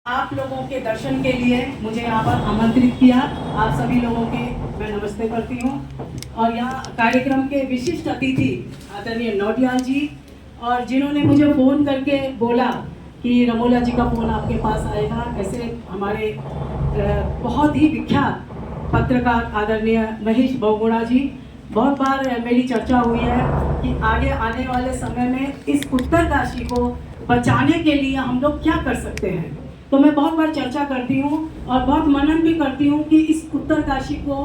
आप लोगों के दर्शन के लिए मुझे यहाँ पर आमंत्रित किया। आप सभी लोगों के मैं नमस्ते करती हूँ। और यहाँ कार्यक्रम के विशिष्ट अतिथि आदरणीय नौटियाल जी, और जिन्होंने मुझे फ़ोन करके बोला कि रमोला जी का फ़ोन आपके पास आएगा, ऐसे हमारे बहुत ही विख्यात पत्रकार आदरणीय महेश बहुगुणा जी। बहुत बार मेरी चर्चा हुई है कि आगे आने वाले समय में इस उत्तरकाशी को बचाने के लिए हम लोग क्या कर सकते हैं। तो मैं बहुत बार चर्चा करती हूँ और बहुत मनन भी करती हूँ कि इस उत्तरकाशी को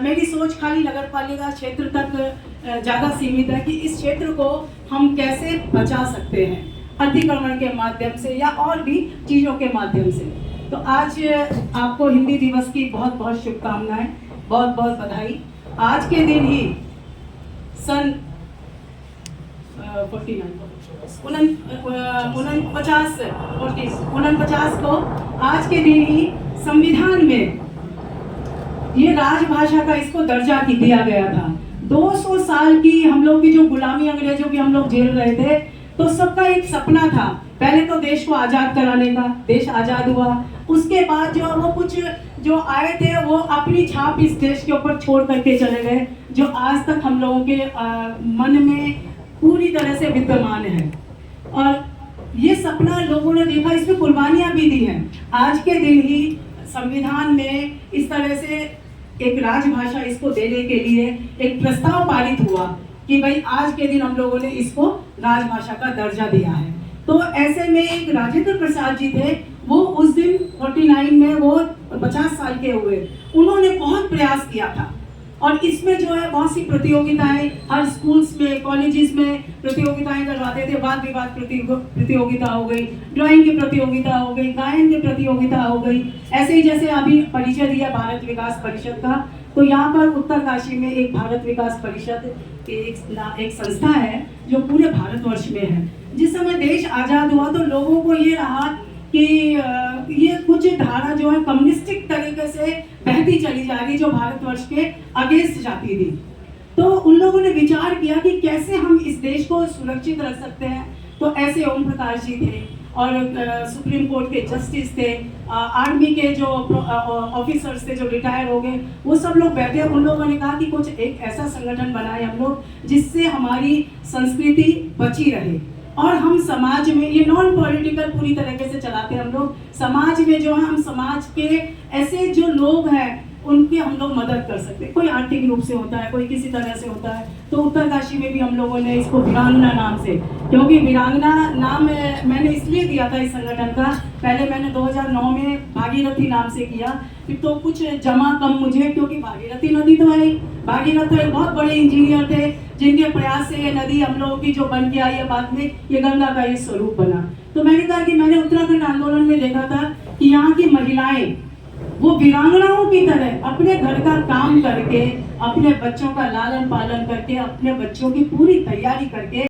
मेरी सोच खाली नगर पालिका क्षेत्र तक ज़्यादा सीमित है कि इस क्षेत्र को हम कैसे बचा सकते हैं अतिक्रमण के माध्यम से या और भी चीज़ों के माध्यम से। तो आज आपको हिंदी दिवस की बहुत बहुत शुभकामनाएं, बहुत बहुत बधाई। आज के दिन ही सन 49 को आज के दिन ही संविधान में ये राजभाषा का इसको दर्जा दिया गया था। 200 साल की हम लोग की जो गुलामी अंग्रेजों की हम लोग झेल रहे थे, तो सबका एक सपना था पहले तो देश को आजाद कराने का। देश आजाद हुआ, उसके बाद जो वो कुछ जो आए थे वो अपनी छाप इस देश के ऊपर छोड़ करके चले गए, जो आज तक हम लोगों के मन में पूरी तरह से विद्यमान है। और ये सपना लोगों ने देखा, इसमें कुर्बानियां भी दी हैं। आज के दिन ही संविधान में इस तरह से एक राजभाषा इसको देने के लिए एक प्रस्ताव पारित हुआ कि भाई आज के दिन हम लोगों ने इसको राजभाषा का दर्जा दिया है। तो ऐसे में एक राजेंद्र प्रसाद जी थे, वो उस दिन 49 में वो 50 साल के हुए, उन्होंने बहुत प्रयास किया था। और इसमें जो है बहुत सी प्रतियोगिताएं हर स्कूल्स में कॉलेजेस में प्रतियोगिताएं करवाते थे। वाद विवाद प्रतियोगिता हो गई, ड्राइंग की प्रतियोगिता हो गई, गायन की प्रतियोगिता हो गई। ऐसे ही जैसे अभी परिचय दिया भारत विकास परिषद का, तो यहाँ पर उत्तरकाशी में एक भारत विकास परिषद एक संस्था है जो पूरे भारतवर्ष में है। जिस समय देश आज़ाद हुआ तो लोगों को ये रहा कि ये कुछ धारा जो है कम्युनिस्टिक तरीके से बहती चली जा रही, जो भारतवर्ष के अगेंस्ट जाती थी। तो उन लोगों ने विचार किया कि कैसे हम इस देश को सुरक्षित रख सकते हैं। तो ऐसे ओम प्रकाश जी थे और सुप्रीम कोर्ट के जस्टिस थे, आर्मी के जो ऑफिसर्स थे जो रिटायर हो गए, वो सब लोग बैठे। उन लोगों ने कहा कि कुछ एक ऐसा संगठन बनाए हम लोग जिससे हमारी संस्कृति बची रहे और हम समाज में, ये नॉन पॉलिटिकल पूरी तरीके से चलाते हैं हम लोग, समाज में जो है हम समाज के ऐसे जो लोग हैं उनकी हम लोग मदद कर सकते हैं। कोई आर्थिक रूप से होता है, कोई किसी तरह से होता है। तो उत्तरकाशी में भी हम लोगों ने इसको वीरांगना नाम से, क्योंकि वीरांगना नाम मैंने इसलिए दिया था इस संगठन का, पहले मैंने 2009 में भागीरथी नाम से किया, फिर तो कुछ जमा कम मुझे, क्योंकि भागीरथी नदी तो है ही। भागीरथ एक बहुत बड़े इंजीनियर थे जिनके प्रयास से ये नदी हम लोगों की जो बन के आई है, बाद में ये गंगा का ये स्वरूप बना। तो मैंने कहा कि मैंने उत्तराखंड आंदोलन में देखा था कि यहाँ की महिलाएं वो वीरांगनाओं की तरह अपने घर का काम करके, अपने बच्चों का लालन पालन करके, अपने बच्चों की पूरी तैयारी करके